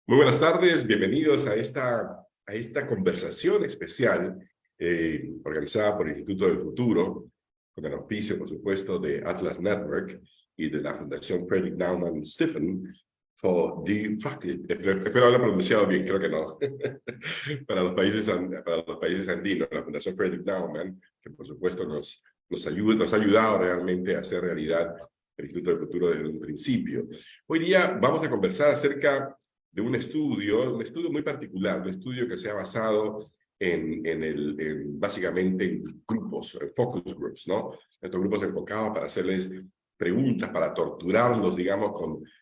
Muy buenas tardes, bienvenidos a esta conversación especial organizada por el Instituto del Futuro, con el auspicio, por supuesto, de Atlas Network y de la Fundación Frederick Naumann Stephen, espero haberlo pronunciado bien, creo que no, para los países andinos, la Fundación Frederick Naumann, que por supuesto nos ha ayudado realmente a hacer realidad el Instituto del Futuro desde un principio. Hoy día vamos a conversar acerca de un estudio muy particular, un estudio que se ha basado básicamente en grupos, en focus groups, ¿no? Estos grupos enfocados para hacerles preguntas, para torturarlos, digamos,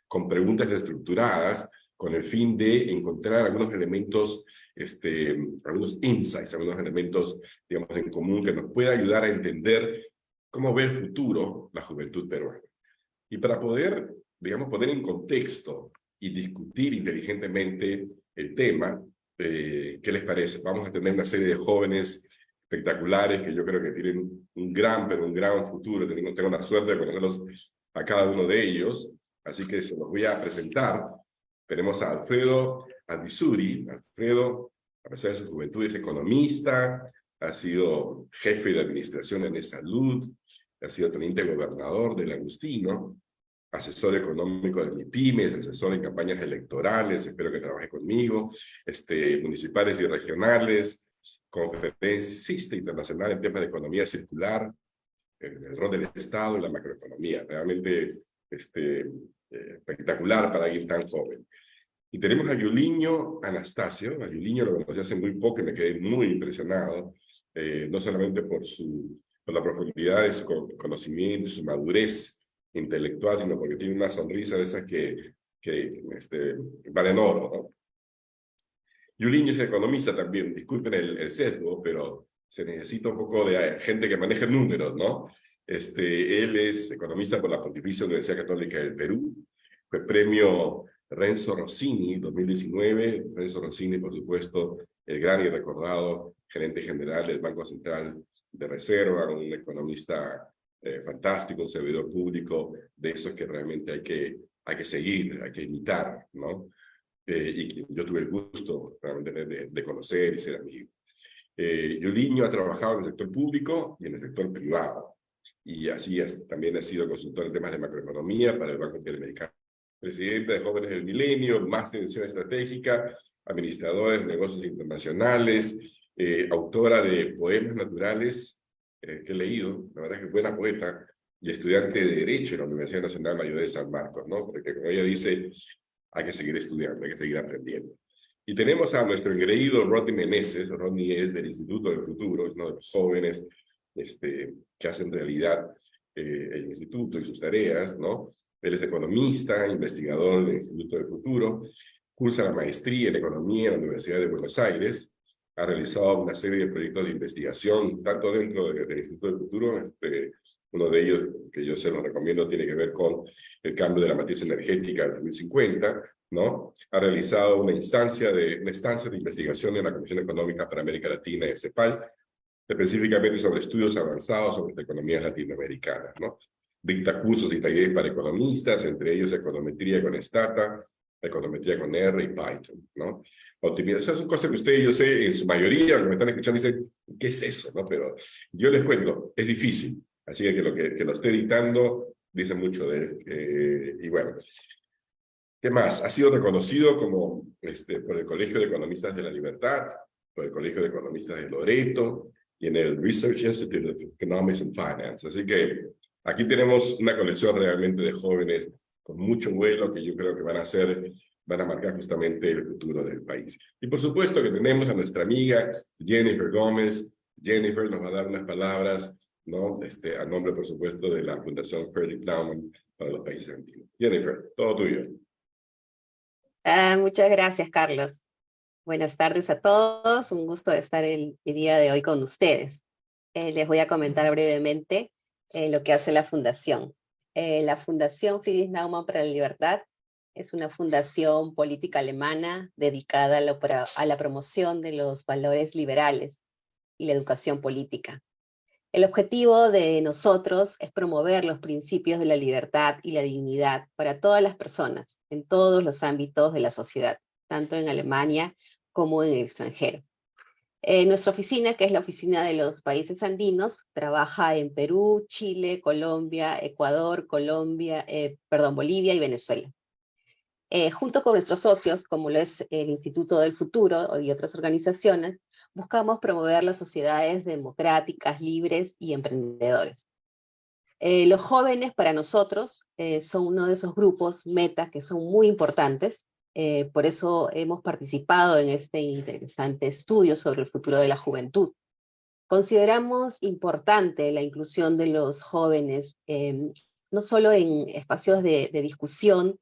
con preguntas estructuradas, con el fin de encontrar algunos elementos, algunos insights, algunos elementos, digamos, en común que nos pueda ayudar a entender cómo ve el futuro la juventud peruana. Y para poder, digamos, poner en contexto y discutir inteligentemente el tema, ¿qué les parece? Vamos a tener una serie de jóvenes espectaculares que yo creo que tienen un gran futuro. Tengo la suerte de conocerlos a cada uno de ellos, así que se los voy a presentar. Tenemos a Alfredo Advisuri. Alfredo, a pesar de su juventud, es economista, ha sido jefe de administración en salud, ha sido teniente gobernador del Agustino, asesor económico de MIPYMES, asesor en campañas electorales, espero que trabaje conmigo, municipales y regionales, conferencista internacional en temas de economía circular, el rol del Estado y la macroeconomía. Realmente espectacular para alguien tan joven. Y tenemos a Yuliño Anastasio. A Yuliño lo conocí hace muy poco y me quedé muy impresionado, no solamente por la profundidad de su conocimiento y su madurez intelectual, sino porque tiene una sonrisa de esas que valen oro, ¿no? Yuliño es economista también, disculpen el sesgo, pero se necesita un poco de gente que maneje números, ¿no? Él es economista por la Pontificia Universidad Católica del Perú, fue premio Renzo Rossini 2019, Renzo Rossini, por supuesto, el gran y recordado gerente general del Banco Central de Reserva, un economista fantástico, un servidor público, de esos que realmente hay que seguir, hay que imitar, ¿no? Y que yo tuve el gusto realmente de conocer y ser amigo. Yuliño ha trabajado en el sector público y en el sector privado, y así también ha sido consultor en temas de macroeconomía para el Banco Interamericano. Presidenta de Jóvenes del Milenio, máster en Visión Estratégica, administradora de negocios internacionales, autora de poemas naturales, que he leído, la verdad que es buena poeta, y estudiante de Derecho en la Universidad Nacional Mayor de San Marcos, ¿no? Porque como ella dice, hay que seguir estudiando, hay que seguir aprendiendo. Y tenemos a nuestro engreído Rodney Meneses. Rodney es del Instituto del Futuro, es uno de los jóvenes que hacen realidad el instituto y sus tareas, ¿no? Él es economista, investigador del Instituto del Futuro, cursa la maestría en Economía en la Universidad de Buenos Aires, ha realizado una serie de proyectos de investigación, tanto dentro del Instituto del Futuro, uno de ellos que yo se los recomiendo tiene que ver con el cambio de la matriz energética en 2050, ¿no? Ha realizado una estancia de investigación en la Comisión Económica para América Latina, CEPAL, específicamente sobre estudios avanzados sobre las economías latinoamericanas, ¿no? Dicta cursos y talleres para economistas, entre ellos econometría con Stata, econometría con R y Python, ¿no? Optimización son cosas que ustedes, yo sé, en su mayoría, los que me están escuchando, dicen, ¿qué es eso? ¿No? Pero yo les cuento, es difícil. Así que lo esté editando dice mucho de él. Y bueno, ¿qué más? Ha sido reconocido como, por el Colegio de Economistas de la Libertad, por el Colegio de Economistas de Loreto y en el Research Institute of Economics and Finance. Así que aquí tenemos una colección realmente de jóvenes con mucho vuelo que yo creo que van a marcar justamente el futuro del país. Y por supuesto que tenemos a nuestra amiga Jennifer Gómez. Jennifer nos va a dar unas palabras, ¿no? A nombre, por supuesto, de la Fundación Frederick Naumann para los países andinos. Jennifer, todo tuyo. Muchas gracias, Carlos. Buenas tardes a todos. Un gusto de estar el día de hoy con ustedes. Les voy a comentar brevemente lo que hace la Fundación. La Fundación Friedrich Naumann para la Libertad es una fundación política alemana dedicada a la promoción de los valores liberales y la educación política. El objetivo de nosotros es promover los principios de la libertad y la dignidad para todas las personas, en todos los ámbitos de la sociedad, tanto en Alemania como en el extranjero. Nuestra oficina, que es la oficina de los países andinos, trabaja en Perú, Chile, Colombia, Ecuador, Bolivia y Venezuela. Junto con nuestros socios, como lo es el Instituto del Futuro y otras organizaciones, buscamos promover las sociedades democráticas, libres y emprendedores. Los jóvenes para nosotros son uno de esos grupos meta que son muy importantes. Por eso hemos participado en este interesante estudio sobre el futuro de la juventud. Consideramos importante la inclusión de los jóvenes, no solo en espacios de discusión,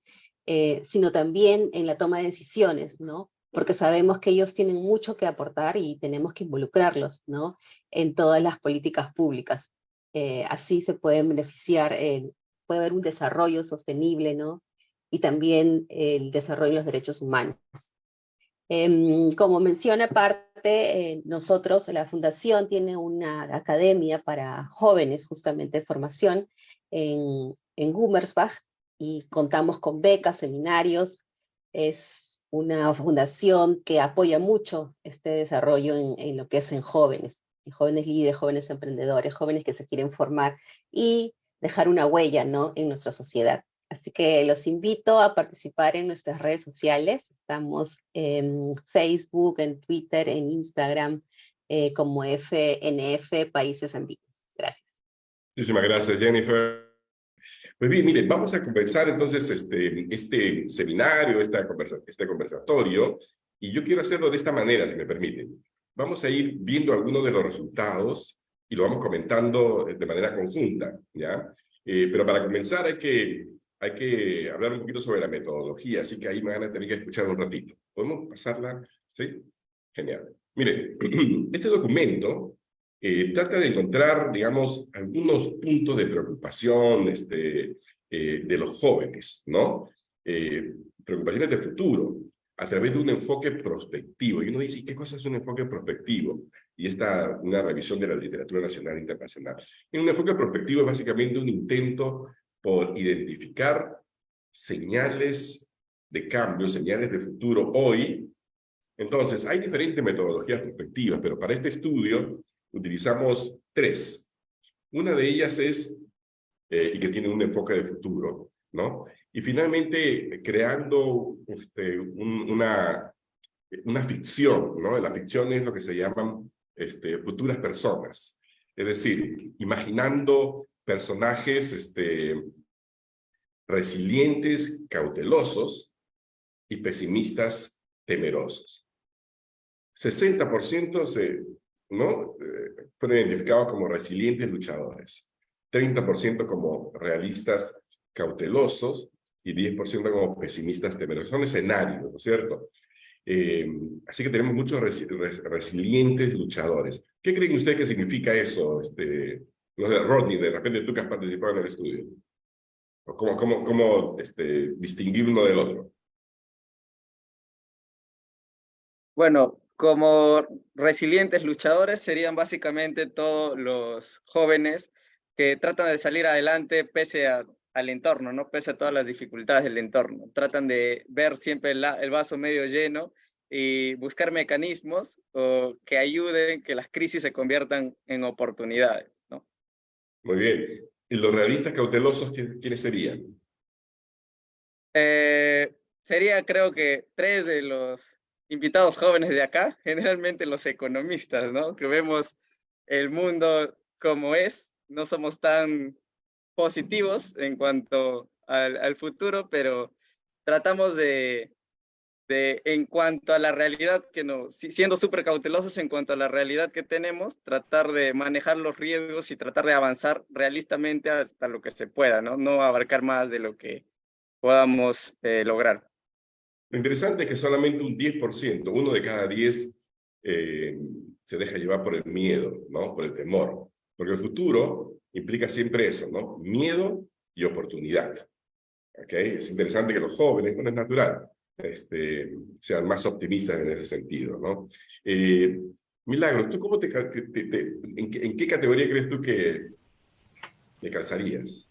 sino también en la toma de decisiones, ¿no? Porque sabemos que ellos tienen mucho que aportar y tenemos que involucrarlos, ¿no? En todas las políticas públicas. Así se pueden beneficiar, puede haber un desarrollo sostenible, ¿no? Y también el desarrollo de los derechos humanos. Como menciona aparte, nosotros, la Fundación tiene una academia para jóvenes, justamente de formación, en Gummersbach, y contamos con becas, seminarios. Es una fundación que apoya mucho este desarrollo en lo que es en jóvenes líderes, jóvenes emprendedores, jóvenes que se quieren formar y dejar una huella, ¿no?, en nuestra sociedad. Así que los invito a participar en nuestras redes sociales. Estamos en Facebook, en Twitter, en Instagram, como FNF Países Andinos. Gracias. Muchísimas gracias, Jennifer. Pues bien, miren, vamos a comenzar entonces este seminario, este conversatorio, y yo quiero hacerlo de esta manera, si me permiten. Vamos a ir viendo algunos de los resultados y lo vamos comentando de manera conjunta, ¿ya? Pero para comenzar hay que hablar un poquito sobre la metodología, así que ahí me van a tener que escuchar un ratito. ¿Podemos pasarla? ¿Sí? Genial. Miren, este documento trata de encontrar, digamos, algunos puntos de preocupación de los jóvenes, ¿no? Preocupaciones de futuro, a través de un enfoque prospectivo. Y uno dice, ¿qué cosa es un enfoque prospectivo? Y una revisión de la literatura nacional e internacional. Y un enfoque prospectivo es básicamente un intento por identificar señales de cambio, señales de futuro hoy. Entonces, hay diferentes metodologías prospectivas, pero para este estudio utilizamos tres. Una de ellas es, y que tiene un enfoque de futuro, ¿no? Y finalmente, creando una ficción, ¿no? La ficción es lo que se llaman futuras personas. Es decir, imaginando personajes resilientes, cautelosos y pesimistas, temerosos. 60% ¿no? Fueron identificados como resilientes luchadores, 30% como realistas cautelosos y 10% como pesimistas temerosos. Son escenarios, ¿no es cierto? Así que tenemos muchos resilientes luchadores. ¿Qué creen ustedes que significa eso? No sé, Rodney, de repente tú que has participado en el estudio. ¿Cómo distinguir uno del otro? Bueno, como resilientes luchadores serían básicamente todos los jóvenes que tratan de salir adelante pese al entorno, ¿no? Pese a todas las dificultades del entorno. Tratan de ver siempre el vaso medio lleno y buscar mecanismos que ayuden que las crisis se conviertan en oportunidades, ¿no? Muy bien. ¿Y los realistas cautelosos quiénes serían? Sería, creo que, tres de los invitados jóvenes de acá, generalmente los economistas, ¿no? Que vemos el mundo como es, no somos tan positivos en cuanto al futuro, pero tratamos en cuanto a la realidad siendo súper cautelosos en cuanto a la realidad que tenemos, tratar de manejar los riesgos y tratar de avanzar realistamente hasta lo que se pueda, ¿no? No abarcar más de lo que podamos lograr. Lo interesante es que solamente un 10%, uno de cada 10, se deja llevar por el miedo, ¿no? Por el temor. Porque el futuro implica siempre eso, ¿no? Miedo y oportunidad. ¿Ok? Es interesante que los jóvenes, bueno, es natural, sean más optimistas en ese sentido, ¿no? Milagros, ¿tú cómo en qué categoría crees tú que calzarías?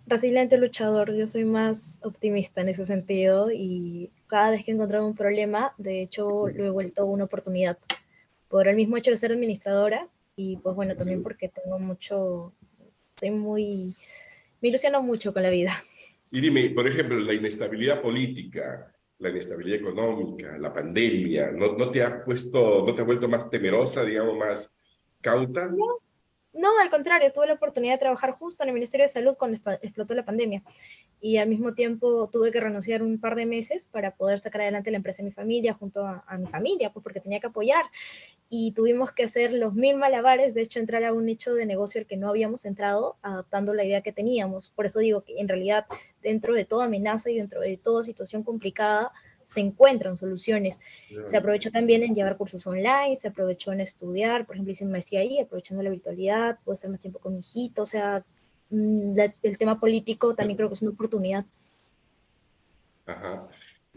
Resiliente luchador, yo soy más optimista en ese sentido y cada vez que he encontrado un problema, de hecho lo he vuelto una oportunidad por el mismo hecho de ser administradora y pues bueno, también porque tengo mucho, soy muy, me ilusiono mucho con la vida. Y dime, por ejemplo, la inestabilidad política, la inestabilidad económica, la pandemia, ¿no te ha puesto, no te ha vuelto más temerosa, digamos, más cauta? No, no, al contrario, tuve la oportunidad de trabajar justo en el Ministerio de Salud cuando explotó la pandemia y al mismo tiempo tuve que renunciar un par de meses para poder sacar adelante la empresa de mi familia junto a mi familia, pues porque tenía que apoyar y tuvimos que hacer los mil malabares, de hecho entrar a un nicho de negocio al que no habíamos entrado, adaptando la idea que teníamos. Por eso digo que en realidad dentro de toda amenaza y dentro de toda situación complicada se encuentran soluciones. Se aprovechó también en llevar cursos online, se aprovechó en estudiar, por ejemplo hice maestría ahí, aprovechando la virtualidad, puedo estar más tiempo con mi hijito, o sea, el tema político también creo que es una oportunidad. Ajá.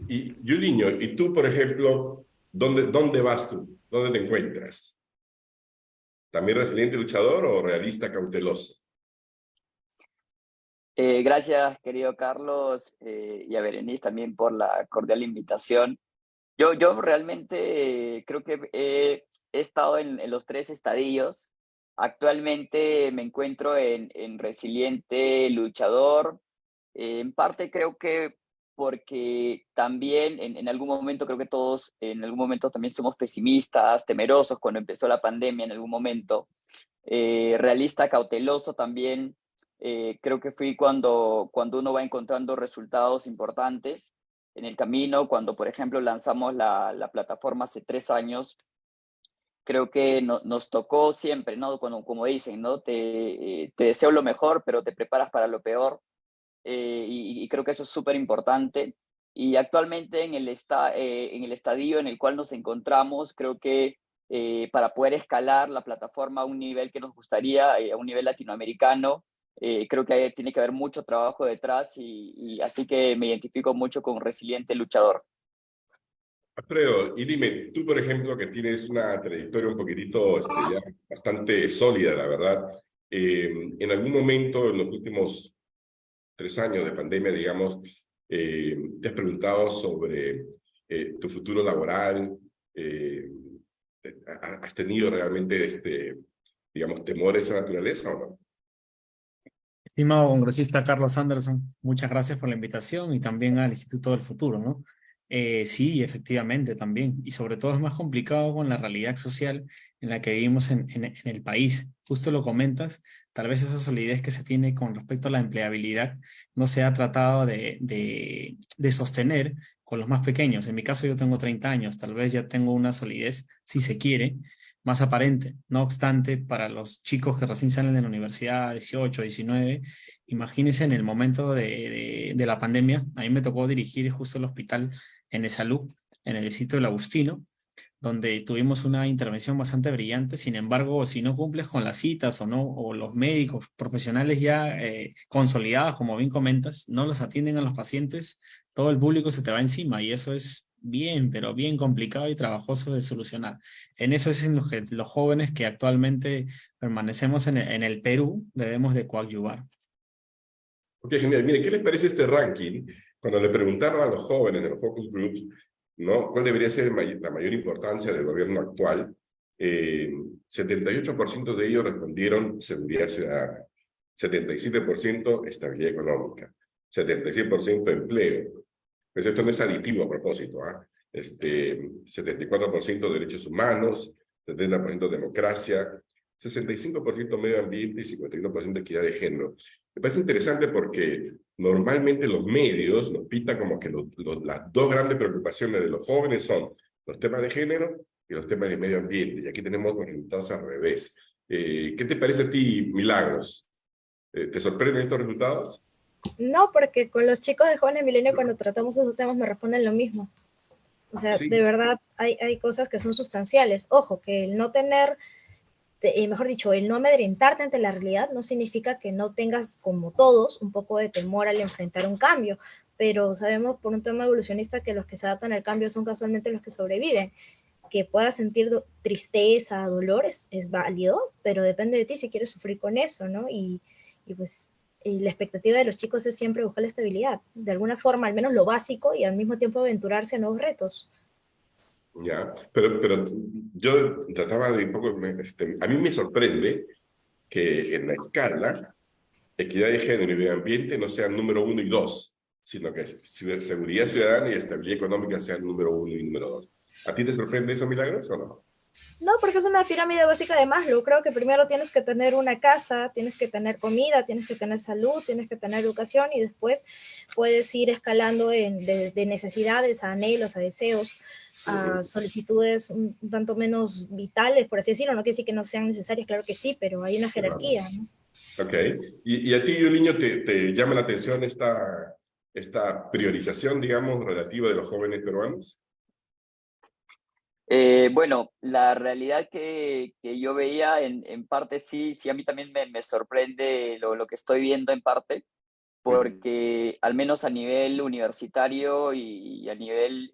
Y Yudiño, ¿y tú, por ejemplo, dónde vas tú? ¿Dónde te encuentras? ¿También resiliente luchador o realista cauteloso? Gracias, querido Carlos, y a Berenice también por la cordial invitación. Yo realmente creo que he estado en los tres estadios. Actualmente me encuentro en resiliente luchador. En parte creo que porque también en algún momento, creo que todos en algún momento también somos pesimistas, temerosos cuando empezó la pandemia en algún momento. Realista, cauteloso también. Creo que fui cuando uno va encontrando resultados importantes en el camino, cuando por ejemplo lanzamos la plataforma hace 3 años, creo que nos tocó siempre, ¿no? Cuando, como dicen, ¿no? Te deseo lo mejor, pero te preparas para lo peor, y creo que eso es súper importante. Y actualmente en el estadio en el cual nos encontramos, creo que para poder escalar la plataforma a un nivel que nos gustaría, a un nivel latinoamericano, creo que tiene que haber mucho trabajo detrás y así que me identifico mucho con Resiliente Luchador. Alfredo, y dime, tú, por ejemplo, que tienes una trayectoria un poquitito ya bastante sólida, la verdad, en algún momento en los últimos 3 años de pandemia, digamos, te has preguntado sobre tu futuro laboral, eh, ¿has tenido realmente, digamos, temor a esa naturaleza o no? Estimado congresista Carlos Anderson, muchas gracias por la invitación y también al Instituto del Futuro, ¿no? Sí, efectivamente también. Y sobre todo es más complicado con la realidad social en la que vivimos en el país. Justo lo comentas, tal vez esa solidez que se tiene con respecto a la empleabilidad no se ha tratado de sostener con los más pequeños. En mi caso yo tengo 30 años, tal vez ya tengo una solidez, si se quiere, más aparente. No obstante, para los chicos que recién salen de la universidad, 18, 19, imagínense en el momento de la pandemia, a mí me tocó dirigir justo el hospital en salud, en el distrito del Agustino, donde tuvimos una intervención bastante brillante. Sin embargo, si no cumples con las citas o no, o los médicos profesionales ya consolidados, como bien comentas, no los atienden a los pacientes, todo el público se te va encima y eso es bien, pero bien complicado y trabajoso de solucionar. En eso es en lo que los jóvenes que actualmente permanecemos en el Perú debemos de coadyuvar. Ok, genial. Mire, ¿qué les parece este ranking? Cuando le preguntaron a los jóvenes de los focus groups, ¿no? ¿Cuál debería ser la mayor importancia del gobierno actual? 78% de ellos respondieron seguridad ciudadana, 77% estabilidad económica, 76% empleo. Pero esto no es aditivo a propósito, ¿ah? 74% derechos humanos, 70% democracia, 65% medio ambiente y 51% equidad de género. Me parece interesante porque normalmente los medios nos pintan como que las dos grandes preocupaciones de los jóvenes son los temas de género y los temas de medio ambiente. Y aquí tenemos los resultados al revés. ¿Qué te parece a ti, Milagros? ¿Te sorprenden estos resultados? No, porque con los chicos de Jóvenes Milenio cuando tratamos esos temas me responden lo mismo. O sea, Sí. de verdad hay cosas que son sustanciales. Ojo, que el no tener, mejor dicho, el no amedrentarte ante la realidad no significa que no tengas, como todos, un poco de temor al enfrentar un cambio. Pero sabemos por un tema evolucionista que los que se adaptan al cambio son casualmente los que sobreviven. Que puedas sentir tristeza, dolor, es válido, pero depende de ti si quieres sufrir con eso, ¿no? Y pues y la expectativa de los chicos es siempre buscar la estabilidad, de alguna forma, al menos lo básico, y al mismo tiempo aventurarse a nuevos retos. Ya, pero yo trataba de un poco, a mí me sorprende que en la escala, equidad de género y medio ambiente no sean número 1 y 2, sino que seguridad ciudadana y estabilidad económica sean número 1 y número 2. ¿A ti te sorprende eso, Milagros, o no? No, porque es una pirámide básica de Maslow. Creo que primero tienes que tener una casa, tienes que tener comida, tienes que tener salud, tienes que tener educación, y después puedes ir escalando de necesidades a anhelos, a deseos, a solicitudes un tanto menos vitales, por así decirlo. No quiere decir que no sean necesarias, claro que sí, pero hay una jerarquía, ¿no? Ok. ¿Y a ti, Yuliño, te llama la atención esta priorización, digamos, relativa de los jóvenes peruanos? Bueno, la realidad que yo veía en parte sí, a mí también me sorprende lo que estoy viendo en parte, porque al menos a nivel universitario y a nivel,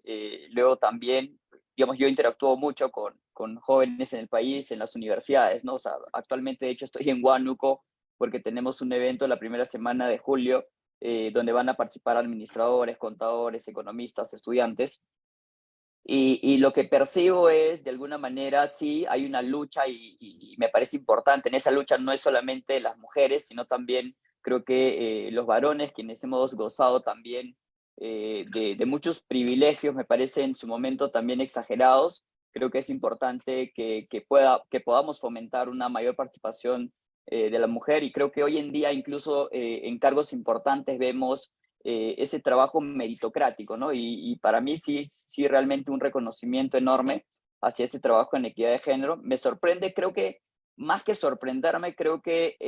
luego también, digamos, yo interactúo mucho con jóvenes en el país, en las universidades, ¿no? O sea, actualmente, de hecho, estoy en Huánuco porque tenemos un evento la primera semana de julio, donde van a participar administradores, contadores, economistas, estudiantes. Y lo que percibo es, de alguna manera, sí, hay una lucha y me parece importante. En esa lucha no es solamente las mujeres, sino también creo que los varones, quienes hemos gozado también de muchos privilegios, me parece en su momento también exagerados. Creo que es importante que podamos fomentar una mayor participación de la mujer, y creo que hoy en día incluso en cargos importantes vemos ese trabajo meritocrático, ¿no? Y para mí sí realmente un reconocimiento enorme hacia ese trabajo en equidad de género. Me sorprende, creo que más que sorprenderme, creo que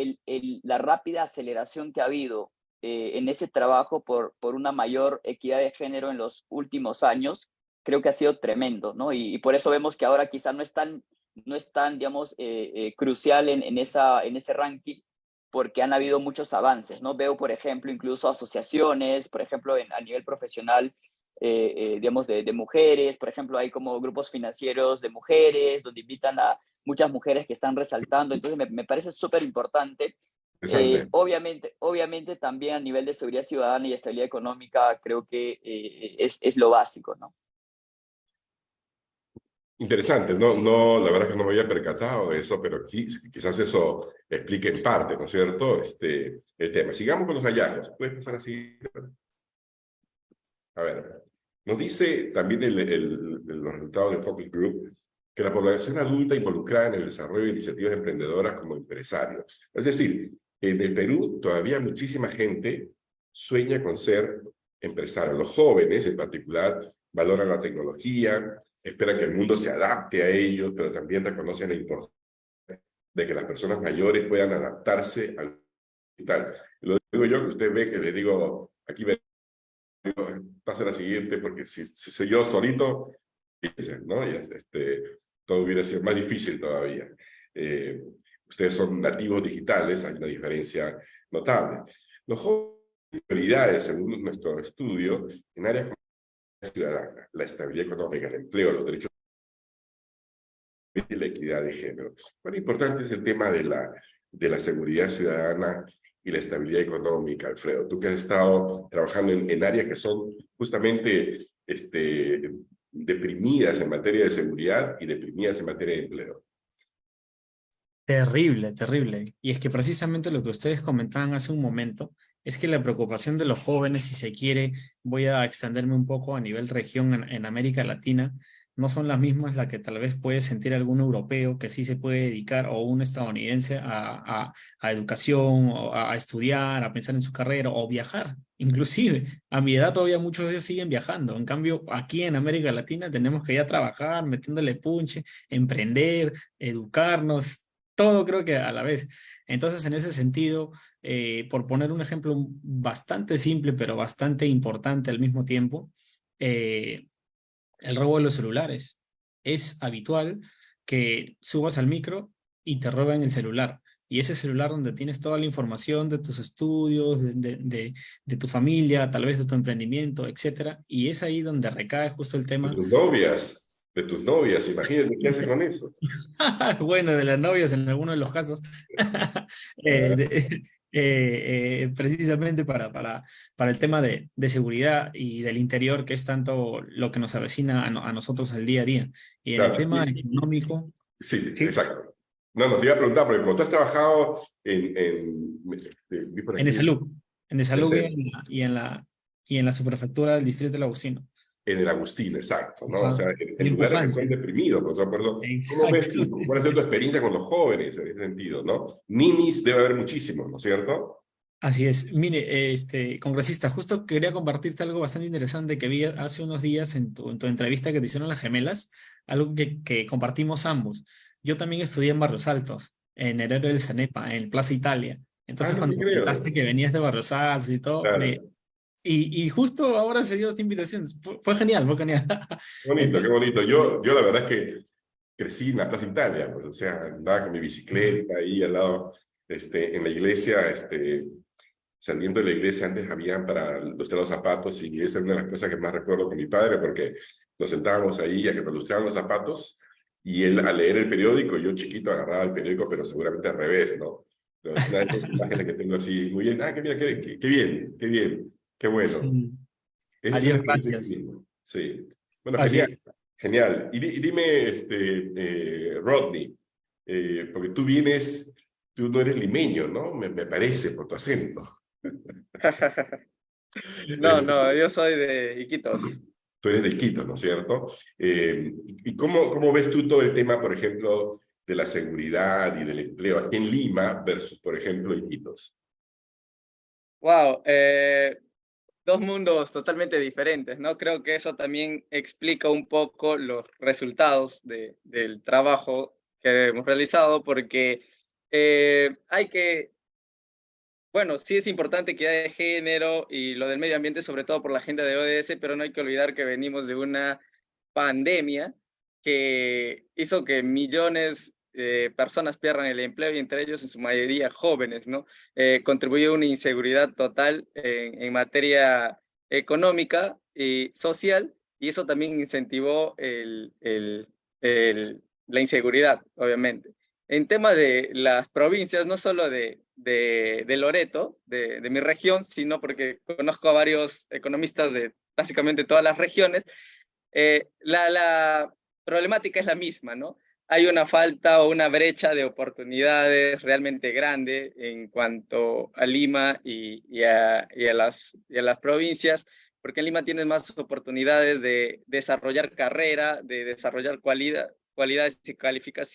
la rápida aceleración que ha habido en ese trabajo por una mayor equidad de género en los últimos años, creo que ha sido tremendo, ¿no? Y por eso vemos que ahora quizá no es tan digamos, crucial en ese ranking, porque han habido muchos avances, ¿no? Veo, por ejemplo, incluso asociaciones, por ejemplo, a nivel profesional, digamos, de mujeres, por ejemplo, hay como grupos financieros de mujeres, donde invitan a muchas mujeres que están resaltando, entonces me parece súper importante. Interesante. Obviamente también a nivel de seguridad ciudadana y estabilidad económica, creo que es lo básico, ¿no? Interesante, no, la verdad que no me había percatado de eso, pero quizás eso explique en parte, ¿no es cierto?, el tema. Sigamos con los hallazgos. ¿Puedes pasar así? A ver, nos dice también los resultados del Focus Group que la población adulta involucrada en el desarrollo de iniciativas emprendedoras como empresarios. Es decir, en el Perú todavía muchísima gente sueña con ser empresario. Los jóvenes, en particular, valoran la tecnología, esperan que el mundo se adapte a ellos, pero también reconocen la importancia de que las personas mayores puedan adaptarse al digital. Lo digo yo, que usted ve que le digo, aquí pasa la siguiente, porque si soy yo solito, ¿no? Y todo hubiera sido más difícil todavía. Ustedes son nativos digitales, hay una diferencia notable. Los jóvenes prioridades, según nuestro estudio, en áreas como la ciudadana, la estabilidad económica, el empleo, los derechos y la equidad de género. Cuán importante es el tema de la seguridad ciudadana y la estabilidad económica, Alfredo. Tú que has estado trabajando en áreas que son justamente deprimidas en materia de seguridad y deprimidas en materia de empleo. Terrible, terrible. Y es que precisamente lo que ustedes comentaban hace un momento es que la preocupación de los jóvenes, si se quiere, voy a extenderme un poco a nivel región en América Latina, no son las mismas las que tal vez puede sentir algún europeo que sí se puede dedicar, o un estadounidense a educación, o a estudiar, a pensar en su carrera, o viajar. Inclusive, a mi edad todavía muchos de ellos siguen viajando. En cambio, aquí en América Latina tenemos que ya trabajar, metiéndole punche, emprender, educarnos, todo creo que a la vez. Entonces, en ese sentido, por poner un ejemplo bastante simple, pero bastante importante al mismo tiempo, el robo de los celulares. Es habitual que subas al micro y te roben el celular. Y ese celular donde tienes toda la información de tus estudios, de tu familia, tal vez de tu emprendimiento, etcétera. Y es ahí donde recae justo el tema. De tus novias, imagínate qué haces con eso. Bueno, de las novias en algunos de los casos. precisamente para el tema de seguridad y del interior, que es tanto lo que nos avecina a nosotros el día a día. Y en el Claro, tema económico, sí, sí, exacto. No, no, te iba a preguntar, porque como tú has trabajado vi por en aquí, Esalú, en Esalú ese- y en la subprefectura del distrito del Agustino. en el Agustín, exacto, ¿no? O Ajá, sea, en en lugares que son Pujante. deprimidos, por ejemplo, ¿cómo ves Exacto. tú? ¿Cuál ha sido tu experiencia con los jóvenes en ese sentido, no? Ninis debe haber muchísimos, ¿no es cierto? Así es. Mire, congresista, justo quería compartirte algo bastante interesante que vi hace unos días en tu entrevista que te hicieron las gemelas, algo que compartimos ambos. Yo también estudié en Barrios Altos, en Heredero del Sanepa, en Plaza Italia. Ah, Entonces, no te cuando comentaste creo. que venías de Barrios Altos y todo, Claro. y justo ahora se dio esta invitación. Fue genial, fue genial. Qué bonito, qué Entonces, bonito. Yo la verdad es que crecí en la Plaza Italia, pues, o sea, andaba con mi bicicleta ahí al lado, en la iglesia, saliendo de la iglesia antes habían para lustrar los zapatos y esa es una de las cosas que más recuerdo con mi padre porque nos sentábamos ahí a que nos lustraran los zapatos y él a leer el periódico, yo chiquito agarraba el periódico, pero seguramente al revés, ¿no? Pero es una de esas imágenes que tengo así, muy bien, que mira, qué bien, qué bien, qué bueno. sí. Esa es una Adiós, experiencia en sí gracias. mismo. Sí. Bueno, Así genial, es. genial. Y dime, Rodney, porque tú no eres limeño, ¿no? Me parece por tu acento. No, Este, no, yo soy de Iquitos. tú eres de Quito, ¿no es cierto? ¿Y cómo ves tú todo el tema, por ejemplo, de la seguridad y del empleo aquí en Lima versus, por ejemplo, Iquitos? Wow, dos mundos totalmente diferentes, ¿no? Creo que eso también explica un poco los resultados del trabajo que hemos realizado, porque hay que, bueno, sí es importante que haya género y lo del medio ambiente, sobre todo por la agenda de ODS, pero no hay que olvidar que venimos de una pandemia que hizo que millones de personas pierdan el empleo y entre ellos en su mayoría jóvenes, ¿no? Contribuyó a una inseguridad total en materia económica y social y eso también incentivó la inseguridad, obviamente. En tema de las provincias, no solo de Loreto, de mi región, sino porque conozco a varios economistas de básicamente todas las regiones, la problemática es la misma, ¿no? Hay una falta o una brecha de oportunidades realmente grande en cuanto a Lima y a las provincias, porque en Lima tienes más oportunidades de desarrollar carrera, de desarrollar cualidades y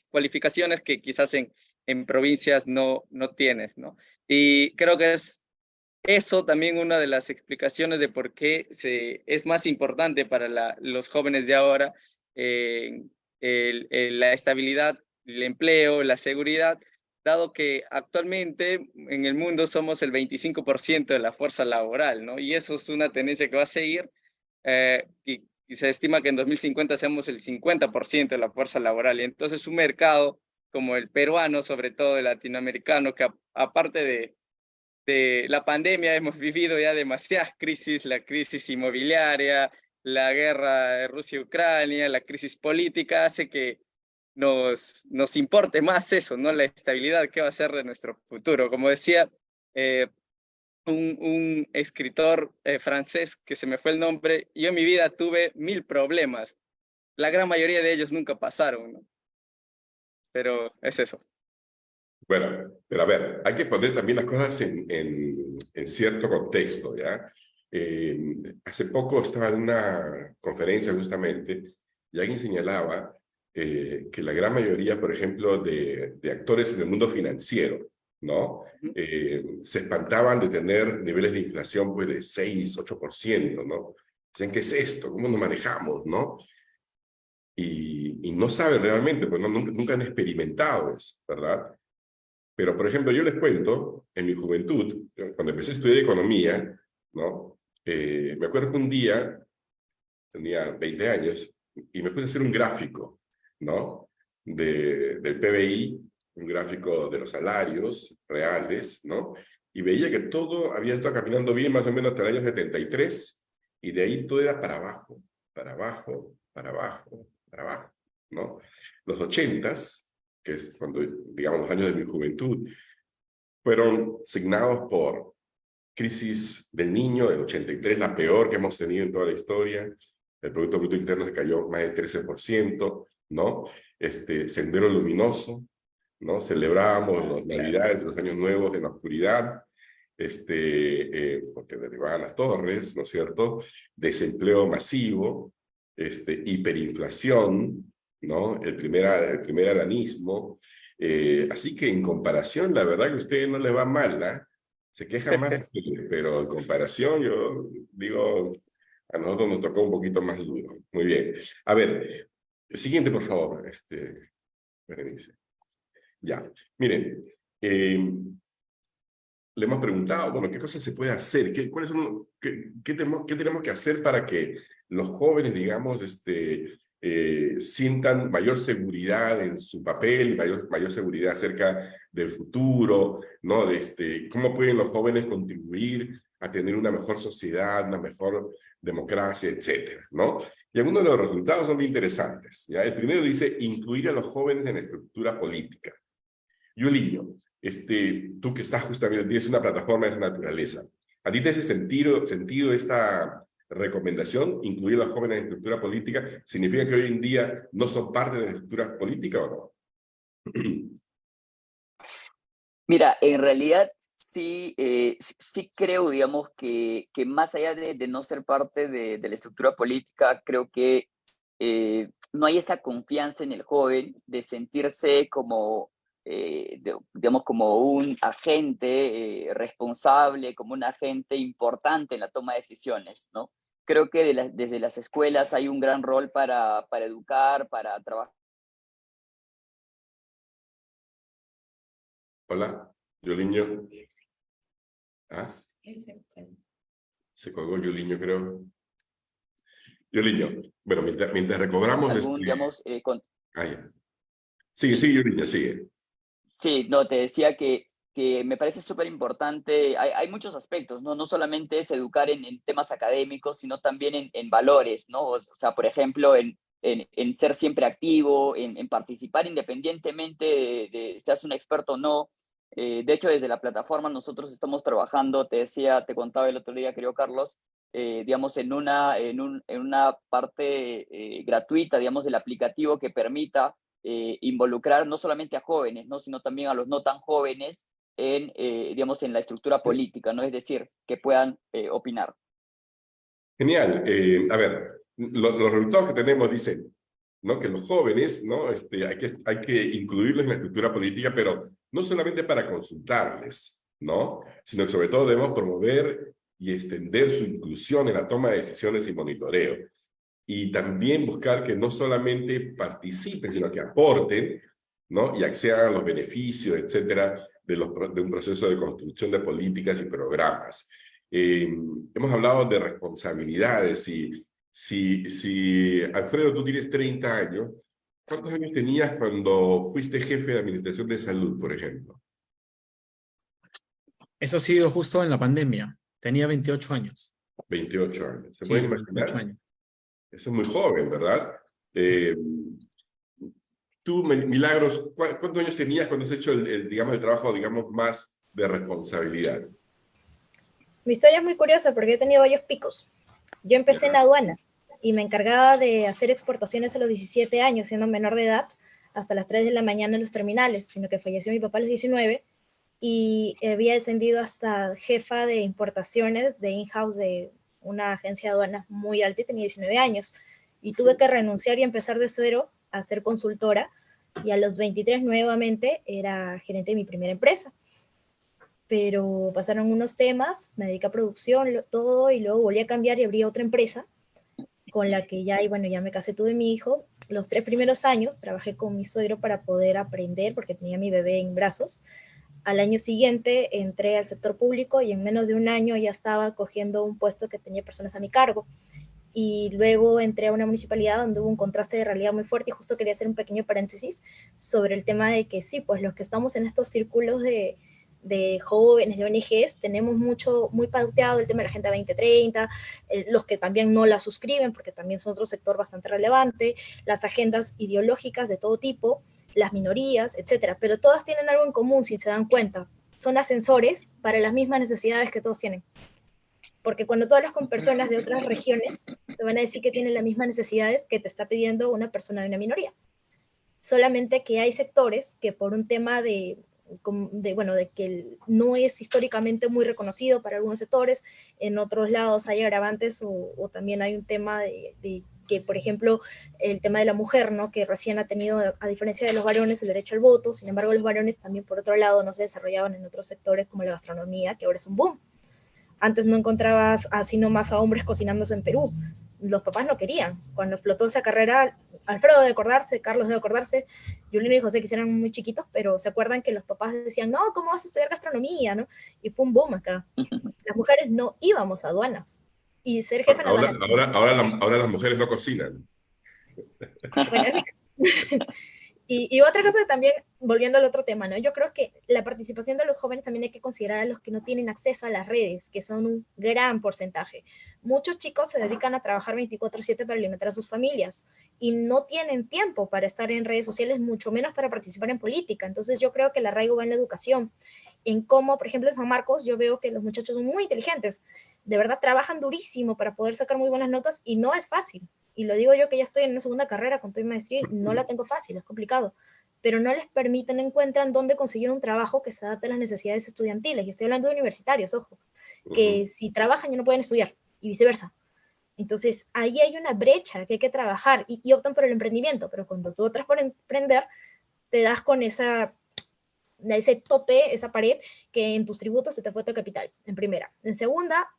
cualificaciones que quizás en provincias no tienes, ¿no? Y creo que es eso también una de las explicaciones de por qué es más importante para los jóvenes de ahora la estabilidad, el empleo, la seguridad, dado que actualmente en el mundo somos el 25% de la fuerza laboral, ¿no? Y eso es una tendencia que va a seguir y se estima que en 2050 seamos el 50% de la fuerza laboral. Y entonces un mercado como el peruano, sobre todo el latinoamericano, que aparte de la pandemia hemos vivido ya demasiadas crisis, la crisis inmobiliaria, la guerra de Rusia-Ucrania, la crisis política, hace que nos importe más eso, ¿no? La estabilidad que va a ser de nuestro futuro. Como decía un escritor francés, que se me fue el nombre, yo en mi vida tuve 1000 problemas. La gran mayoría de ellos nunca pasaron, ¿no? Pero es eso. Bueno, pero a ver, hay que poner también las cosas en cierto contexto, ¿ya? Hace poco estaba en una conferencia justamente y alguien señalaba que la gran mayoría, por ejemplo, de actores en el mundo financiero, ¿no? Se espantaban de tener niveles de inflación pues de 6, 8%, ¿no? Dicen, ¿qué es esto? ¿Cómo nos manejamos, no? Y no saben realmente, pues nunca han experimentado eso, ¿verdad? Pero, por ejemplo, yo les cuento, en mi juventud, cuando empecé a estudiar economía, ¿no? Me acuerdo que un día, tenía 20 años, y me puse a hacer un gráfico, ¿no? Del PBI, un gráfico de los salarios reales, ¿no? Y veía que todo había estado caminando bien más o menos hasta el año 73, y de ahí todo era para abajo, para abajo, para abajo, para abajo, ¿no? Los 80s, que es cuando, digamos, los años de mi juventud, fueron signados por crisis del niño del 83, la peor que hemos tenido en toda la historia. El Producto Bruto Interno se cayó más del 13%, ¿no? Sendero Luminoso, ¿no? Celebrábamos las Navidades, los Años Nuevos en la oscuridad, porque derribaban las torres, ¿no es cierto? Desempleo masivo, hiperinflación, ¿no? El primer alanismo. Así que en comparación, la verdad que a ustedes no les va mal, ¿eh? Se quejan más, pero en comparación, yo digo, a nosotros nos tocó un poquito más duro. Muy bien. A ver, siguiente, por favor, Berenice. Ya, miren, le hemos preguntado, bueno, ¿qué cosas se puede hacer? ¿Qué tenemos que hacer para que los jóvenes, digamos, sientan mayor seguridad en su papel, mayor seguridad acerca del futuro, ¿no? ¿Cómo pueden los jóvenes contribuir a tener una mejor sociedad, una mejor democracia, etcétera, ¿no? Y algunos de los resultados son muy interesantes, ¿ya? El primero dice, incluir a los jóvenes en la estructura política. Yuliño, tú que estás justamente, tienes una plataforma de esa naturaleza, ¿a ti te hace sentido esta recomendación, incluir a los jóvenes en estructura política? ¿Significa que hoy en día no son parte de la estructura política o no? Mira, en realidad sí, sí creo, digamos, que más allá de no ser parte de la estructura política, creo que no hay esa confianza en el joven de sentirse como, digamos, como un agente responsable, como un agente importante en la toma de decisiones, ¿no? Creo que desde las escuelas hay un gran rol para educar, para trabajar. Hola, Yuliño. ¿Ah? Se colgó Yuliño, creo. Yuliño, bueno, mientras recobramos... digamos, ya. Sigue, Yuliño, sigue. Sí, no, te decía que me parece súper importante, hay muchos aspectos, ¿no? No solamente es educar en temas académicos, sino también en valores, ¿no? O sea, por ejemplo, en ser siempre activo, en participar independientemente de seas un experto o no. De hecho, desde la plataforma nosotros estamos trabajando, te contaba el otro día, querido Carlos, digamos, en una parte gratuita, digamos, del aplicativo que permita involucrar no solamente a jóvenes, ¿no? Sino también a los no tan jóvenes digamos, en la estructura política, ¿no? Es decir, que puedan opinar. Genial. A ver, los resultados que tenemos dicen, ¿no? Que los jóvenes, ¿no? Hay que incluirlos en la estructura política, pero no solamente para consultarles, ¿no? Sino que sobre todo debemos promover y extender su inclusión en la toma de decisiones y monitoreo. Y también buscar que no solamente participen, sino que aporten, ¿no? Y accedan a los beneficios, etcétera, de un proceso de construcción de políticas y programas. Hemos hablado de responsabilidades. Si Alfredo, tú tienes 30 años, ¿cuántos años tenías cuando fuiste jefe de Administración de Salud, por ejemplo? Eso ha sido justo en la pandemia. Tenía 28 años. 28 años. ¿Se Sí, pueden imaginar? 28 años. Eso es muy joven, ¿verdad? Tú, Milagros, ¿cuántos años tenías cuando has hecho digamos, el trabajo, digamos, más de responsabilidad? Mi historia es muy curiosa porque he tenido varios picos. Yo empecé en aduanas y me encargaba de hacer exportaciones a los 17 años, siendo menor de edad, hasta las 3 de la mañana en los terminales, sino que falleció mi papá a los 19 y había descendido hasta jefa de importaciones de in-house de una agencia de aduanas muy alta y tenía 19 años. Y tuve que renunciar y empezar de cero a ser consultora, y a los 23 nuevamente era gerente de mi primera empresa. Pero pasaron unos temas, me dediqué a producción, todo, y luego volví a cambiar y abrí otra empresa con la que ya me casé, tuve mi hijo. Los 3 primeros años trabajé con mi suegro para poder aprender, porque tenía mi bebé en brazos. Al año siguiente entré al sector público y en menos de un año ya estaba cogiendo un puesto que tenía personas a mi cargo. Y luego entré a una municipalidad donde hubo un contraste de realidad muy fuerte, y justo quería hacer un pequeño paréntesis sobre el tema de que sí, pues los que estamos en estos círculos de jóvenes, de ONGs, tenemos muy pauteado el tema de la Agenda 2030, los que también no la suscriben, porque también son otro sector bastante relevante, las agendas ideológicas de todo tipo, las minorías, etcétera, pero todas tienen algo en común si se dan cuenta. son ascensores para las mismas necesidades que todos tienen. Porque cuando tú hablas con personas de otras regiones, te van a decir que tienen las mismas necesidades que te está pidiendo una persona de una minoría. Solamente que hay sectores que por un tema de que no es históricamente muy reconocido para algunos sectores, en otros lados hay agravantes o también hay un tema de que, por ejemplo, el tema de la mujer, ¿no? Que recién ha tenido, a diferencia de los varones, el derecho al voto. Sin embargo, los varones también, por otro lado, no se desarrollaban en otros sectores como la gastronomía, que ahora es un boom. Antes no encontrabas así nomás a hombres cocinándose en Perú. Los papás no querían. Cuando explotó esa carrera, Alfredo debe acordarse, Carlos debe acordarse, Julino y José, que eran muy chiquitos, pero se acuerdan que los papás decían, no, ¿cómo vas a estudiar gastronomía? ¿No? Y fue un boom acá. Las mujeres no íbamos a aduanas. Y ser jefe en aduanas... Ahora las mujeres no cocinan. Bueno, y otra cosa también, volviendo al otro tema, ¿no? Yo creo que la participación de los jóvenes también hay que considerar a los que no tienen acceso a las redes, que son un gran porcentaje. Muchos chicos se dedican a trabajar 24/7 para alimentar a sus familias y no tienen tiempo para estar en redes sociales, mucho menos para participar en política. Entonces yo creo que el arraigo va en la educación, en cómo, por ejemplo, en San Marcos, yo veo que los muchachos son muy inteligentes, de verdad trabajan durísimo para poder sacar muy buenas notas y no es fácil. Y lo digo yo que ya estoy en una segunda carrera con toda mi maestría y no la tengo fácil, es complicado, pero no les permiten, no encuentran dónde conseguir un trabajo que se adapte a las necesidades estudiantiles. Y estoy hablando de universitarios, ojo, que si trabajan ya no pueden estudiar y viceversa. Entonces, ahí hay una brecha que hay que trabajar y optan por el emprendimiento, pero cuando tú optas por emprender, te das con ese tope, esa pared, que en tus tributos se te fue tu capital, en primera. En segunda,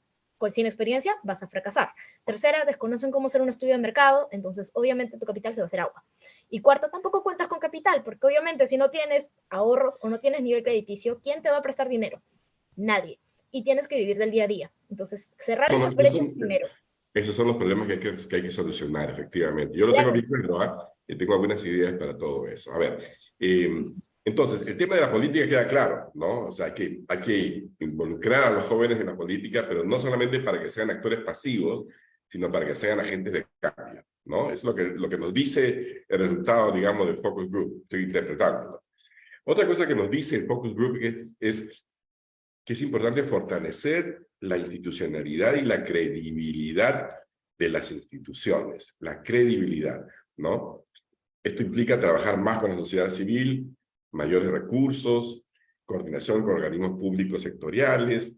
sin experiencia, vas a fracasar. Tercera, desconocen cómo hacer un estudio de mercado, entonces obviamente tu capital se va a hacer agua. Y cuarta, tampoco cuentas con capital, porque obviamente si no tienes ahorros o no tienes nivel crediticio, ¿quién te va a prestar dinero? Nadie. Y tienes que vivir del día a día. Entonces, cerrar esas brechas primero. Esos son los problemas que hay que solucionar, efectivamente. Yo lo tengo bien claro, y tengo algunas ideas para todo eso. A ver, entonces, el tema de la política queda claro, ¿no? O sea, hay que involucrar a los jóvenes en la política, pero no solamente para que sean actores pasivos, sino para que sean agentes de cambio, ¿no? Es lo que nos dice el resultado, digamos, del Focus Group. Estoy interpretándolo. Otra cosa que nos dice el Focus Group es que es importante fortalecer la institucionalidad y la credibilidad de las instituciones. La credibilidad, ¿no? Esto implica trabajar más con la sociedad civil, mayores recursos, coordinación con organismos públicos sectoriales,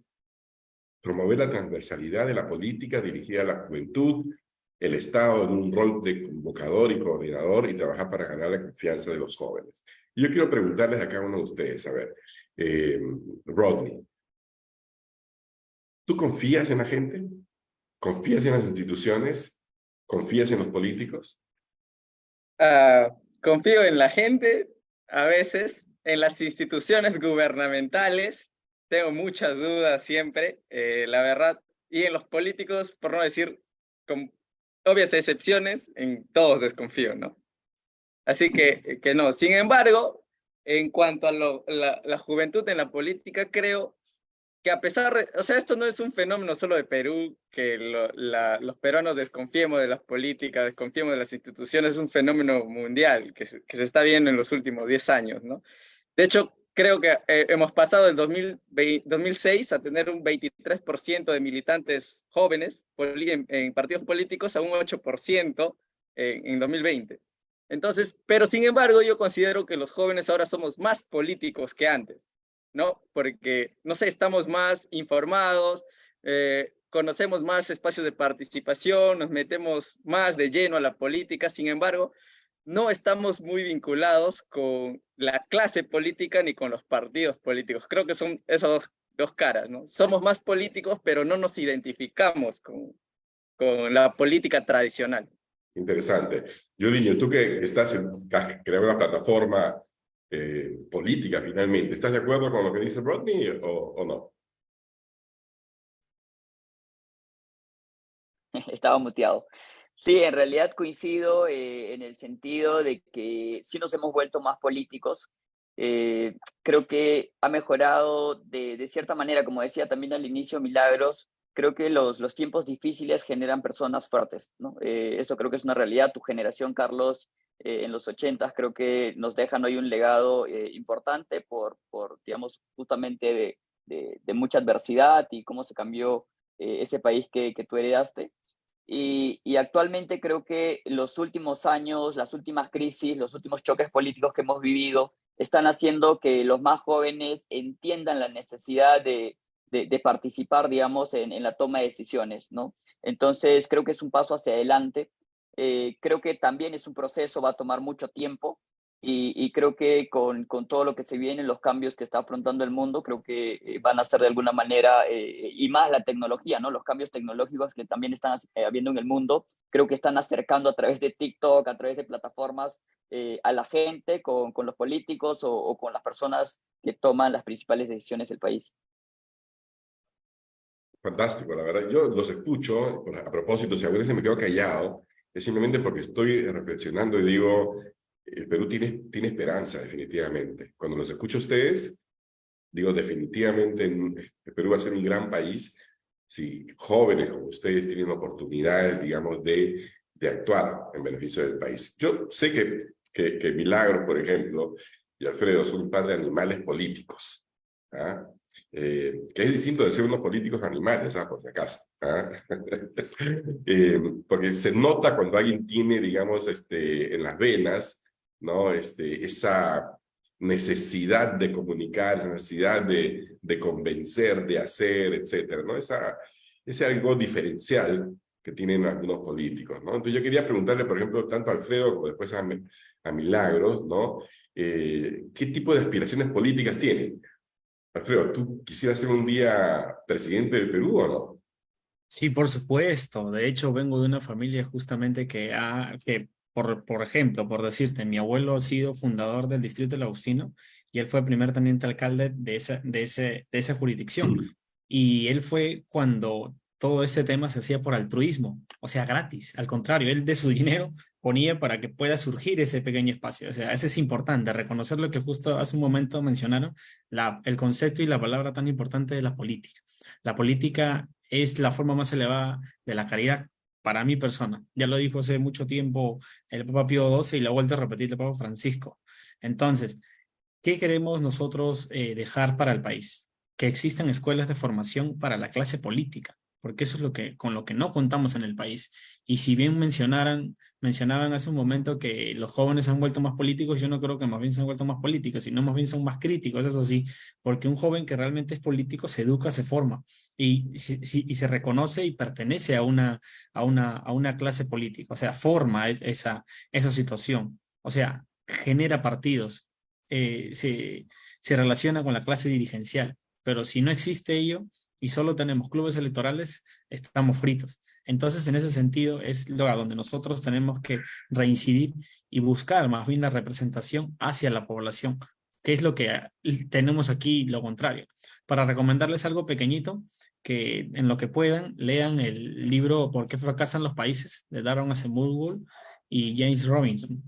promover la transversalidad de la política dirigida a la juventud, el Estado en un rol de convocador y coordinador y trabajar para ganar la confianza de los jóvenes. Y yo quiero preguntarles a cada uno de ustedes, a ver, Rodney, ¿tú confías en la gente? ¿Confías en las instituciones? ¿Confías en los políticos? Confío en la gente, a veces, en las instituciones gubernamentales, tengo muchas dudas siempre, la verdad, y en los políticos, por no decir, con obvias excepciones, en todos desconfío, ¿no? Así que no. Sin embargo, en cuanto a la juventud en la política, creo que a pesar, o sea, esto no es un fenómeno solo de Perú, que los peruanos desconfiemos de las políticas, desconfiemos de las instituciones, es un fenómeno mundial que se está viendo en los últimos 10 años, ¿no? De hecho, creo que hemos pasado del 2006 a tener un 23% de militantes jóvenes en partidos políticos a un 8% en 2020. Entonces, pero sin embargo, yo considero que los jóvenes ahora somos más políticos que antes, ¿no? Porque, no sé, estamos más informados, conocemos más espacios de participación, nos metemos más de lleno a la política, sin embargo, no estamos muy vinculados con la clase política ni con los partidos políticos. Creo que son esas dos caras, ¿no? Somos más políticos, pero no nos identificamos con la política tradicional. Interesante. Yuliño, tú que estás creando una plataforma política finalmente, ¿estás de acuerdo con lo que dice Rodney o no? Estaba muteado. Sí, en realidad coincido en el sentido de que sí nos hemos vuelto más políticos. Creo que ha mejorado de cierta manera, como decía también al inicio Milagros, creo que los tiempos difíciles generan personas fuertes, ¿no? Esto creo que es una realidad. Tu generación, Carlos, en los 80, creo que nos dejan hoy un legado importante digamos, justamente de mucha adversidad y cómo se cambió ese país que tú heredaste. Y actualmente creo que los últimos años, las últimas crisis, los últimos choques políticos que hemos vivido están haciendo que los más jóvenes entiendan la necesidad de participar, digamos, en la toma de decisiones, ¿no? Entonces creo que es un paso hacia adelante. Creo que también es un proceso, va a tomar mucho tiempo, y creo que con todo lo que se viene, los cambios que está afrontando el mundo, creo que van a ser de alguna manera, y más la tecnología, ¿no? Los cambios tecnológicos que también están habiendo en el mundo, creo que están acercando a través de TikTok, a través de plataformas, a la gente con los políticos o con las personas que toman las principales decisiones del país. Fantástico, la verdad. Yo los escucho, a propósito, si a veces me quedo callado, es simplemente porque estoy reflexionando y digo, el Perú tiene esperanza, definitivamente. Cuando los escucho a ustedes, digo, definitivamente el Perú va a ser un gran país si jóvenes como ustedes tienen oportunidades, digamos, de actuar en beneficio del país. Yo sé que Milagros, por ejemplo, y Alfredo son un par de animales políticos, ¿ah? Que es distinto de ser unos políticos animales, por si acaso, ¿ah? Porque se nota cuando alguien tiene, digamos, en las venas, ¿no? Esa necesidad de comunicar, esa necesidad de convencer, de hacer, etcétera, ¿no? Ese algo diferencial que tienen algunos políticos, ¿no? Entonces yo quería preguntarle, por ejemplo, tanto a Alfredo como después a Milagros, ¿no? ¿Qué tipo de aspiraciones políticas tienen? Alfredo, ¿tú quisieras ser un día presidente del Perú o no? Sí, por supuesto. De hecho, vengo de una familia justamente por ejemplo, por decirte, mi abuelo ha sido fundador del distrito del Agustino y él fue el primer teniente alcalde de esa jurisdicción. Y él fue cuando todo ese tema se hacía por altruismo, o sea, gratis. Al contrario, él de su dinero ponía para que pueda surgir ese pequeño espacio. O sea, eso es importante, reconocer lo que justo hace un momento mencionaron, el concepto y la palabra tan importante de la política. La política es la forma más elevada de la caridad para mi persona. Ya lo dijo hace mucho tiempo el Papa Pío XII y lo ha vuelto a repetir el Papa Francisco. Entonces, ¿qué queremos nosotros dejar para el país? Que existan escuelas de formación para la clase política, porque eso es con lo que no contamos en el país. Y si bien mencionaban hace un momento que los jóvenes se han vuelto más políticos, yo no creo que más bien se han vuelto más políticos, sino más bien son más críticos, eso sí, porque un joven que realmente es político se educa, se forma y se reconoce y pertenece a una clase política, o sea, forma esa situación, o sea, genera partidos, se relaciona con la clase dirigencial, pero si no existe ello y solo tenemos clubes electorales, estamos fritos. Entonces, en ese sentido, es a donde nosotros tenemos que reincidir y buscar más bien la representación hacia la población, que es lo que tenemos aquí, lo contrario. Para recomendarles algo pequeñito, que en lo que puedan, lean el libro ¿Por qué fracasan los países? De Daron Acemoglu y James Robinson.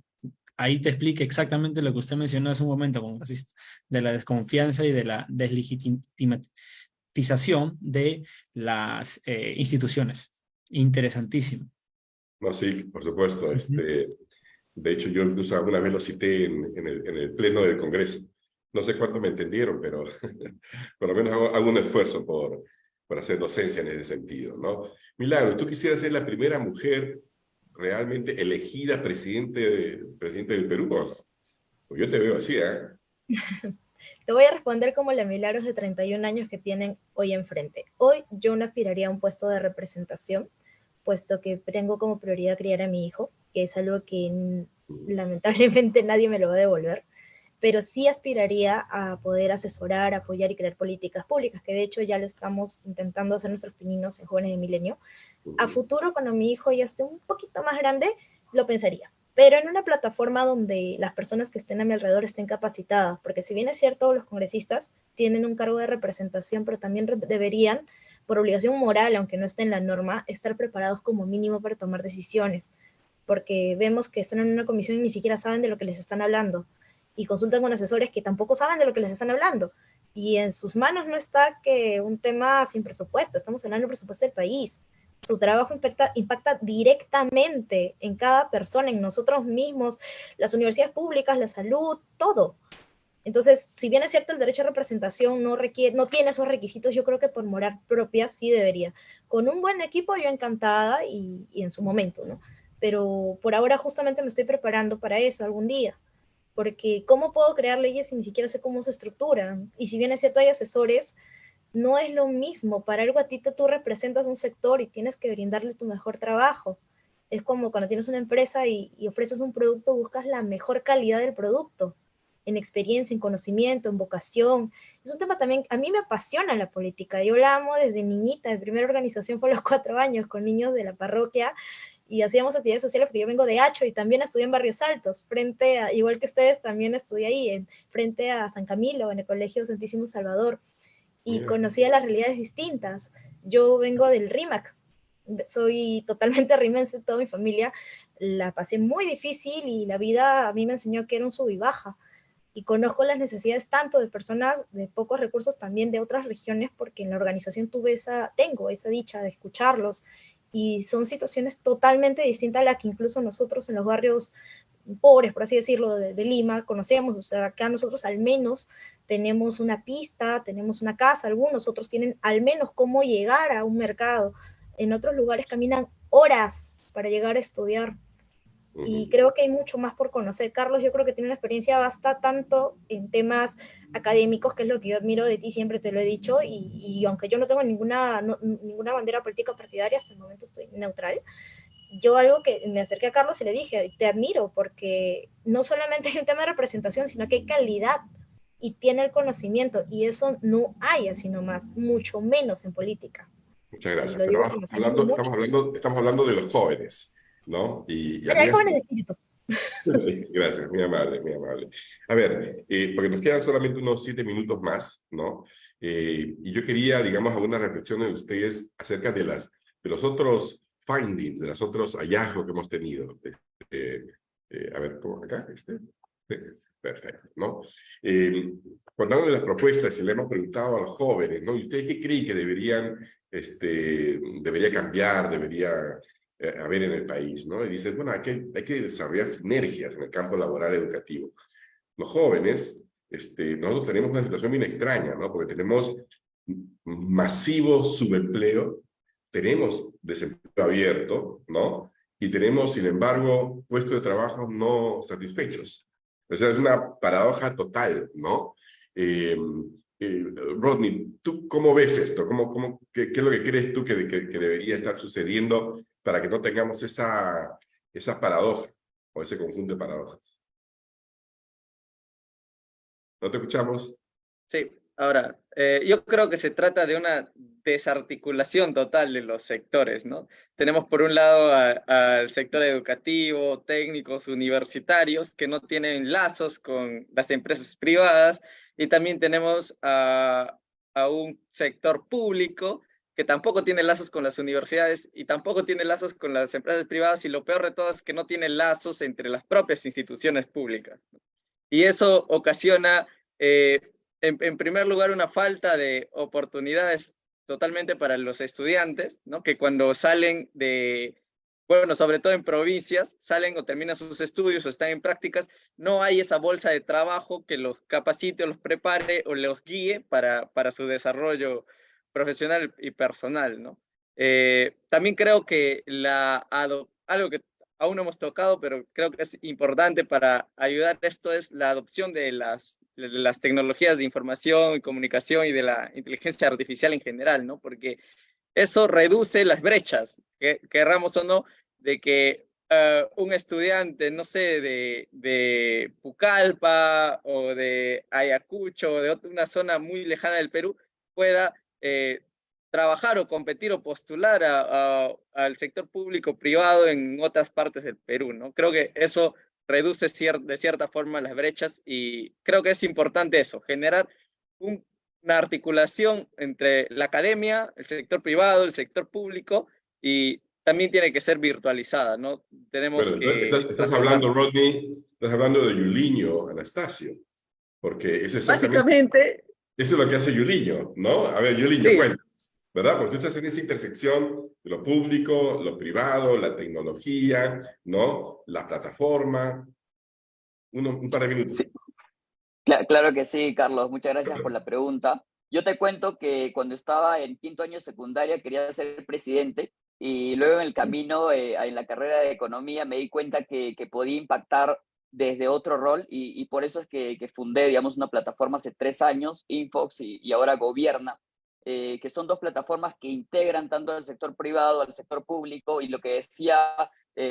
Ahí te explica exactamente lo que usted mencionó hace un momento, congresista, de la desconfianza y de la deslegitimización de las instituciones. Interesantísimo. No, sí, por supuesto. De hecho, yo incluso alguna vez lo cité en el pleno del Congreso. No sé cuánto me entendieron, pero por lo menos hago un esfuerzo por hacer docencia en ese sentido, ¿no? Milagro, ¿tú quisieras ser la primera mujer realmente elegida presidente del Perú? Pues yo te veo así, ¿eh? Te voy a responder como la Milagros de 31 años que tienen hoy enfrente. Hoy yo no aspiraría a un puesto de representación, puesto que tengo como prioridad criar a mi hijo, que es algo que lamentablemente nadie me lo va a devolver, pero sí aspiraría a poder asesorar, apoyar y crear políticas públicas, que de hecho ya lo estamos intentando hacer nuestros pininos en Jóvenes de Milenio. A futuro, cuando mi hijo ya esté un poquito más grande, lo pensaría, pero en una plataforma donde las personas que estén a mi alrededor estén capacitadas, porque si bien es cierto, los congresistas tienen un cargo de representación, pero también deberían, por obligación moral, aunque no esté en la norma, estar preparados como mínimo para tomar decisiones, porque vemos que están en una comisión y ni siquiera saben de lo que les están hablando, y consultan con asesores que tampoco saben de lo que les están hablando, y en sus manos no está que un tema sin presupuesto, estamos hablando del presupuesto del país, Su trabajo impacta directamente en cada persona, en nosotros mismos, las universidades públicas, la salud, todo. Entonces, si bien es cierto el derecho a representación no tiene esos requisitos, yo creo que por moral propia sí debería. Con un buen equipo yo encantada y en su momento, ¿no? Pero por ahora justamente me estoy preparando para eso algún día, porque ¿cómo puedo crear leyes si ni siquiera sé cómo se estructuran? Y si bien es cierto hay asesores, no es lo mismo. Para algo a ti tú representas un sector y tienes que brindarle tu mejor trabajo. Es como cuando tienes una empresa y ofreces un producto, buscas la mejor calidad del producto, en experiencia, en conocimiento, en vocación. Es un tema también, a mí me apasiona la política. Yo la amo desde niñita. Mi primera organización fue a los 4 años con niños de la parroquia y hacíamos actividades sociales, porque yo vengo de Hacho y también estudié en Barrios Altos, frente a, igual que ustedes, también estudié ahí, frente a San Camilo, en el Colegio Santísimo Salvador, y conocía las realidades distintas. Yo vengo del RIMAC, soy totalmente rimense, toda mi familia la pasé muy difícil y la vida a mí me enseñó que era un sub y baja. Y conozco las necesidades tanto de personas de pocos recursos, también de otras regiones, porque en la organización tengo esa dicha de escucharlos, y son situaciones totalmente distintas a las que incluso nosotros en los barrios pobres, por así decirlo, de Lima, conocemos. O sea, acá nosotros al menos tenemos una pista, tenemos una casa, algunos otros tienen al menos cómo llegar a un mercado. En otros lugares caminan horas para llegar a estudiar. Y creo que hay mucho más por conocer. Carlos, yo creo que tiene una experiencia vasta tanto en temas académicos, que es lo que yo admiro de ti, siempre te lo he dicho, y aunque yo no tengo ninguna bandera política partidaria, hasta el momento estoy neutral. Yo algo que me acerqué a Carlos y le dije, te admiro, porque no solamente hay un tema de representación, sino que hay calidad y tiene el conocimiento, y eso no hay así nomás, mucho menos en política. Muchas gracias. Pero estamos hablando de los jóvenes, ¿no? Pero hay jóvenes de espíritu. Gracias, muy amable, muy amable. A ver, porque nos quedan solamente unos 7 minutos más, ¿no? Y yo quería, digamos, alguna reflexión de ustedes acerca de los otros findings, de los otros hallazgos que hemos tenido. A ver, ¿cómo acá? Perfecto, ¿no? Cuando hablo de las propuestas, y le hemos preguntado a los jóvenes, ¿no? ¿Y ustedes qué creen que debería cambiar, debería haber en el país, ¿no? Y dicen, bueno, hay que desarrollar sinergias en el campo laboral educativo. Los jóvenes, nosotros tenemos una situación bien extraña, ¿no? Porque tenemos masivo subempleo, tenemos desempleo abierto, ¿no? Y tenemos, sin embargo, puestos de trabajo no satisfechos. O sea, es una paradoja total, ¿no? Rodney, ¿tú cómo ves esto? ¿Qué es lo que crees tú que debería estar sucediendo para que no tengamos esa paradoja o ese conjunto de paradojas? ¿No te escuchamos? Sí, ahora, yo creo que se trata de una desarticulación total de los sectores, ¿no? Tenemos por un lado al sector educativo, técnicos, universitarios, que no tienen lazos con las empresas privadas, y también tenemos a un sector público que tampoco tiene lazos con las universidades y tampoco tiene lazos con las empresas privadas, y lo peor de todo es que no tiene lazos entre las propias instituciones públicas. Y eso ocasiona, en primer lugar, una falta de oportunidades totalmente para los estudiantes, ¿no? Que cuando salen bueno, sobre todo en provincias, salen o terminan sus estudios o están en prácticas, no hay esa bolsa de trabajo que los capacite o los prepare o los guíe para su desarrollo profesional y personal, ¿no? También creo que algo que aún no hemos tocado, pero creo que es importante para ayudar a esto, es la adopción de las tecnologías de información y comunicación y de la inteligencia artificial en general, ¿no? Porque eso reduce las brechas, querramos o no, de que un estudiante, no sé, de Pucallpa o de Ayacucho o de una zona muy lejana del Perú pueda trabajar o competir o postular al sector público-privado en otras partes del Perú, ¿no? Creo que eso reduce de cierta forma las brechas, y creo que es importante eso, generar una articulación entre la academia, el sector privado, el sector público, y también tiene que ser virtualizada, ¿no? Tenemos estás hablando, Rodney, estás hablando de Yuliño Anastasio, porque eso es básicamente... Eso es lo que hace Yuliño, ¿no? A ver, Yuliño, Sí. cuéntanos. ¿verdad? Porque tú estás en esa intersección de lo público, lo privado, la tecnología, ¿no? La plataforma. Un par de minutos. Sí, claro que sí, Carlos. Muchas gracias por la pregunta. Yo te cuento que cuando estaba en quinto año de secundaria quería ser presidente y luego en el camino, en la carrera de economía, me di cuenta que podía impactar desde otro rol y por eso es que fundé, digamos, una plataforma hace 3 años, Infox y ahora Gobierna, que son dos plataformas que integran tanto al sector privado, al sector público, y lo que decía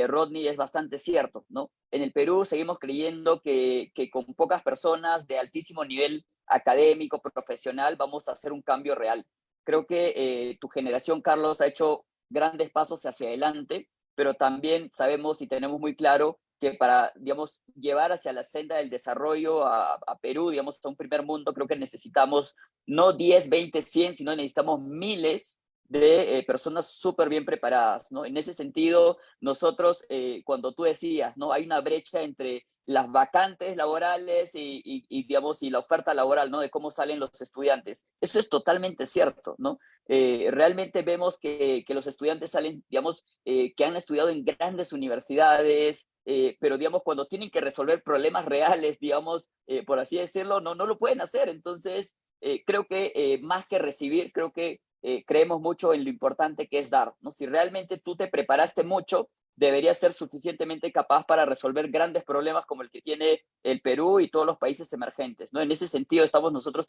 Rodney es bastante cierto, ¿no? En el Perú seguimos creyendo que con pocas personas de altísimo nivel académico, profesional, vamos a hacer un cambio real. Creo que tu generación, Carlos, ha hecho grandes pasos hacia adelante, pero también sabemos y tenemos muy claro que para, digamos, llevar hacia la senda del desarrollo a Perú, digamos, a un primer mundo, creo que necesitamos no 10, 20, 100, sino necesitamos miles de personas súper bien preparadas, ¿no? En ese sentido, nosotros, cuando tú decías, ¿no? Hay una brecha entre las vacantes laborales digamos, y la oferta laboral, ¿no? De cómo salen los estudiantes. Eso es totalmente cierto, ¿no? Realmente vemos que los estudiantes salen, digamos, que han estudiado en grandes universidades, pero, digamos, cuando tienen que resolver problemas reales, digamos, por así decirlo, no lo pueden hacer. Entonces, creo que más que recibir, creo que creemos mucho en lo importante que es dar, ¿no? Si realmente tú te preparaste mucho, deberías ser suficientemente capaz para resolver grandes problemas como el que tiene el Perú y todos los países emergentes, ¿no? En ese sentido estamos nosotros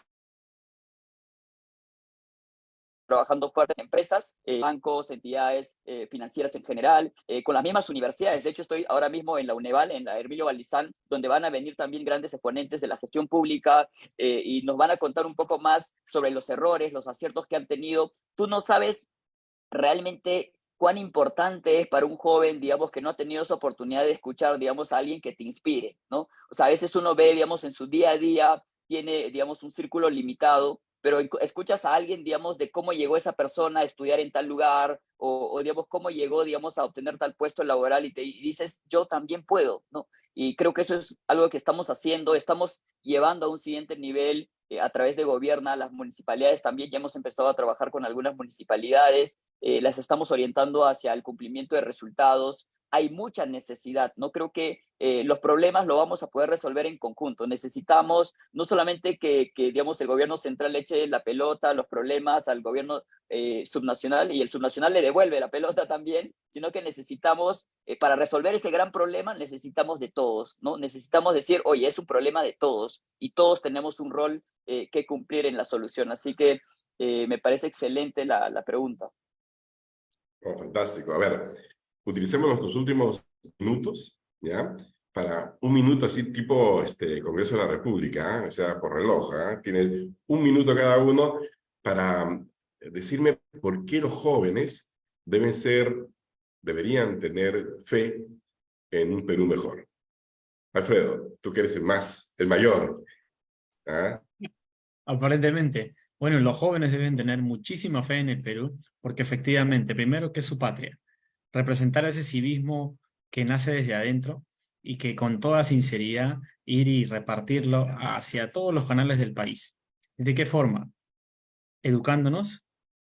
trabajando fuertes empresas, bancos, entidades financieras en general, con las mismas universidades. De hecho, estoy ahora mismo en la UNEVAL, en la Hermilio Valdizán, donde van a venir también grandes exponentes de la gestión pública y nos van a contar un poco más sobre los errores, los aciertos que han tenido. Tú no sabes realmente cuán importante es para un joven, digamos, que no ha tenido esa oportunidad de escuchar, digamos, a alguien que te inspire, ¿no? O sea, a veces uno ve, digamos, en su día a día, tiene, digamos, un círculo limitado, pero escuchas a alguien, digamos, de cómo llegó esa persona a estudiar en tal lugar digamos, cómo llegó, digamos, a obtener tal puesto laboral y dices, yo también puedo, ¿no? Y creo que eso es algo que estamos haciendo, estamos llevando a un siguiente nivel a través de Gobierna, las municipalidades también ya hemos empezado a trabajar con algunas municipalidades, las estamos orientando hacia el cumplimiento de resultados. Hay mucha necesidad, ¿no? Creo que los problemas lo vamos a poder resolver en conjunto. Necesitamos no solamente digamos, el gobierno central eche la pelota, los problemas al gobierno subnacional y el subnacional le devuelve la pelota también, sino que necesitamos, para resolver ese gran problema, necesitamos de todos, ¿no? Necesitamos decir, oye, es un problema de todos y todos tenemos un rol que cumplir en la solución. Así que me parece excelente la pregunta. Oh, fantástico. A ver, utilicemos nuestros últimos minutos, ¿ya? Para un minuto así tipo Congreso de la República, ¿eh? O sea, por reloj, ¿eh? Tienen un minuto cada uno para decirme por qué los jóvenes deberían tener fe en un Perú mejor. Alfredo, tú que eres el mayor. ¿Ah? Aparentemente. Bueno, los jóvenes deben tener muchísima fe en el Perú, porque efectivamente, primero que es su patria, representar ese civismo que nace desde adentro y que con toda sinceridad ir y repartirlo hacia todos los canales del país. ¿De qué forma? Educándonos,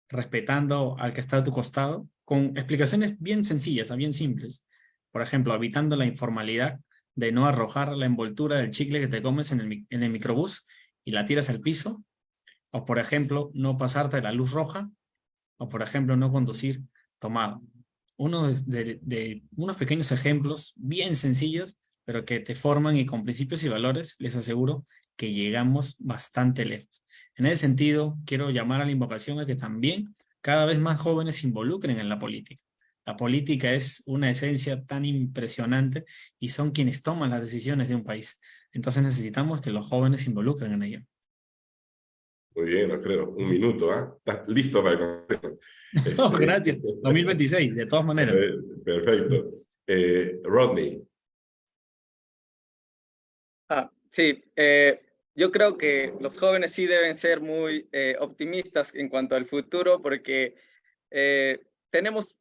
respetando al que está a tu costado, con explicaciones bien sencillas, bien simples. Por ejemplo, evitando la informalidad de no arrojar la envoltura del chicle que te comes en el microbús y la tiras al piso, o por ejemplo, no pasarte la luz roja, o por ejemplo, no conducir tomado. Uno de unos pequeños ejemplos bien sencillos, pero que te forman y con principios y valores, les aseguro que llegamos bastante lejos. En ese sentido, quiero llamar a la invocación a que también cada vez más jóvenes se involucren en la política. La política es una esencia tan impresionante y son quienes toman las decisiones de un país. Entonces necesitamos que los jóvenes se involucren en ello. Muy bien, Alfredo, un minuto, ¿ah? ¿Estás listo para el Congreso? Oh, gracias. 2026, de todas maneras. Perfecto. Rodney. Sí, yo creo que los jóvenes sí deben ser muy optimistas en cuanto al futuro porque tenemos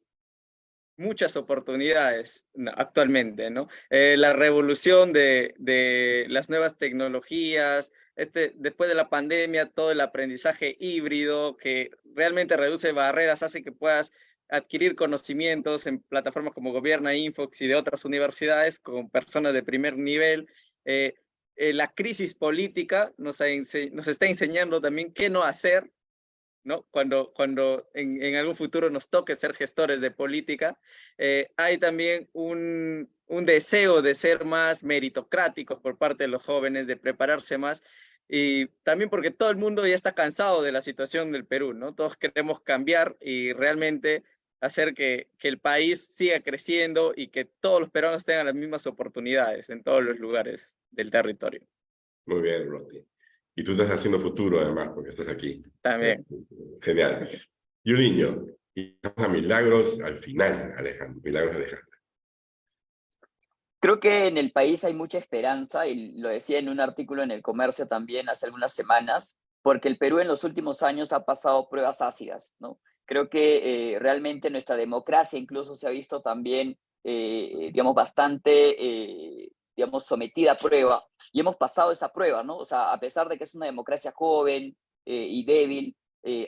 muchas oportunidades actualmente, ¿no? La revolución de las nuevas tecnologías, después de la pandemia, todo el aprendizaje híbrido que realmente reduce barreras, hace que puedas adquirir conocimientos en plataformas como Gobierna, Infox y de otras universidades con personas de primer nivel. La crisis política nos está enseñando también qué no hacer, ¿no? Cuando en algún futuro nos toque ser gestores de política. Hay también un deseo de ser más meritocráticos por parte de los jóvenes, de prepararse más, y también porque todo el mundo ya está cansado de la situación del Perú, ¿no? Todos queremos cambiar y realmente hacer que el país siga creciendo y que todos los peruanos tengan las mismas oportunidades en todos los lugares del territorio. Muy bien, Roti. Y tú estás haciendo futuro, además, porque estás aquí. También. Genial. Yuliño, y a Milagros al final, Alejandro. Milagros, Alejandro. Creo que en el país hay mucha esperanza, y lo decía en un artículo en El Comercio también hace algunas semanas, porque el Perú en los últimos años ha pasado pruebas ácidas, ¿no? Creo que realmente nuestra democracia incluso se ha visto también, digamos, bastante, digamos, sometida a prueba, y hemos pasado esa prueba, ¿no? O sea, a pesar de que es una democracia joven y débil,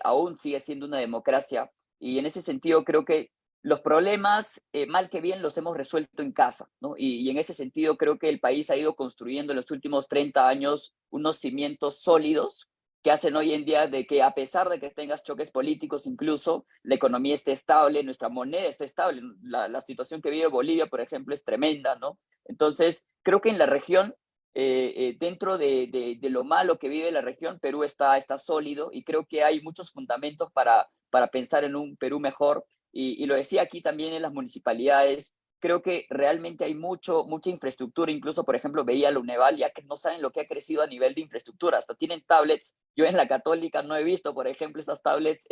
aún sigue siendo una democracia, y en ese sentido creo que los problemas, mal que bien, los hemos resuelto en casa, ¿no? Y en ese sentido creo que el país ha ido construyendo en los últimos 30 años unos cimientos sólidos que hacen hoy en día de que, a pesar de que tengas choques políticos, incluso la economía esté estable, nuestra moneda esté estable. La situación que vive Bolivia, por ejemplo, es tremenda, ¿no? Entonces, creo que en la región, dentro de lo malo que vive la región, Perú está sólido, y creo que hay muchos fundamentos para pensar en un Perú mejor. Y lo decía aquí también en las municipalidades, creo que realmente hay mucha infraestructura. Incluso, por ejemplo, veía la Uneval, ya que no saben lo que ha crecido a nivel de infraestructura, hasta tienen tablets. Yo en la Católica no he visto, por ejemplo, esas tablets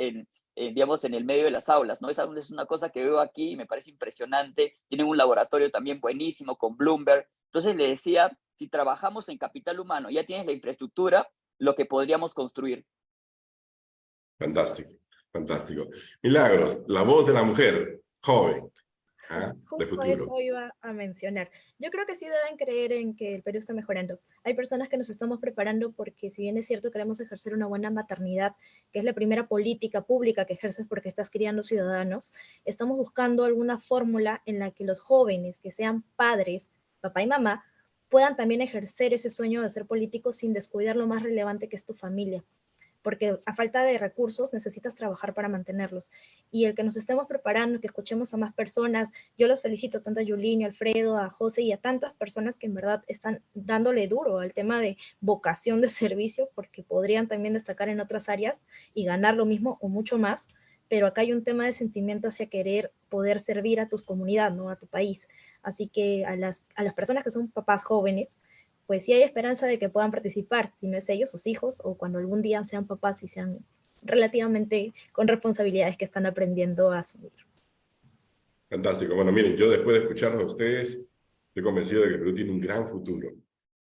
digamos, en el medio de las aulas, ¿no? Esa es una cosa que veo aquí y me parece impresionante. Tienen un laboratorio también buenísimo con Bloomberg. Entonces le decía, si trabajamos en capital humano, ya tienes la infraestructura, lo que podríamos construir. Fantástico, fantástico. Milagros, la voz de la mujer joven, de Justo futuro. eso iba a mencionar. Yo creo que sí deben creer en que el Perú está mejorando. Hay personas que nos estamos preparando porque, si bien es cierto, queremos ejercer una buena maternidad, que es la primera política pública que ejerces porque estás criando ciudadanos, estamos buscando alguna fórmula en la que los jóvenes que sean padres, papá y mamá, puedan también ejercer ese sueño de ser políticos sin descuidar lo más relevante que es tu familia. Porque a falta de recursos necesitas trabajar para mantenerlos. Y el que nos estemos preparando, que escuchemos a más personas, yo los felicito tanto a Yuliño, a Alfredo, a José y a tantas personas que en verdad están dándole duro al tema de vocación de servicio, porque podrían también destacar en otras áreas y ganar lo mismo o mucho más, pero acá hay un tema de sentimiento hacia querer poder servir a tu comunidad, ¿no? A tu país. Así que a las personas que son papás jóvenes, pues sí hay esperanza de que puedan participar, si no es ellos, sus hijos, o cuando algún día sean papás y sean relativamente con responsabilidades que están aprendiendo a asumir. Fantástico. Bueno, miren, yo después de escucharlos a ustedes, estoy convencido de que Perú tiene un gran futuro.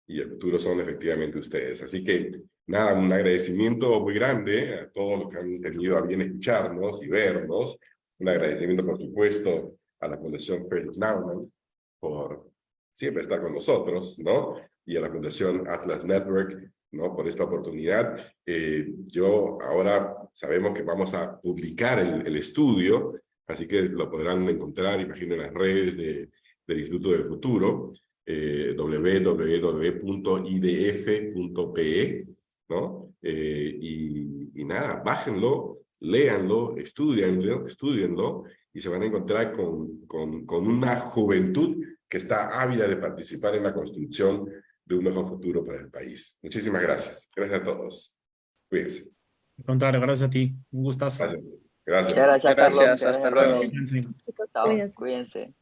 Y el futuro son efectivamente ustedes. Así que, nada, un agradecimiento muy grande a todos los que han tenido a bien escucharnos y vernos. Un agradecimiento, por supuesto, a la Fundación Felix Naumann por siempre estar con nosotros, ¿no? Y a la Fundación Atlas Network, ¿no? Por esta oportunidad. Ahora sabemos que vamos a publicar el estudio, así que lo podrán encontrar, imagino, en las redes del Instituto del Futuro, www.idf.pe, ¿no? Y nada, bájenlo, léanlo, estudienlo, y se van a encontrar con una juventud que está ávida de participar en la construcción de un mejor futuro para el país. Muchísimas gracias. Gracias a todos. Cuídense. Al contrario, gracias a ti. Un gustazo. Gracias. Gracias. Muchas gracias, Carlos. Gracias, hasta luego. Cuídense. Chicos, Chao, cuídense. cuídense.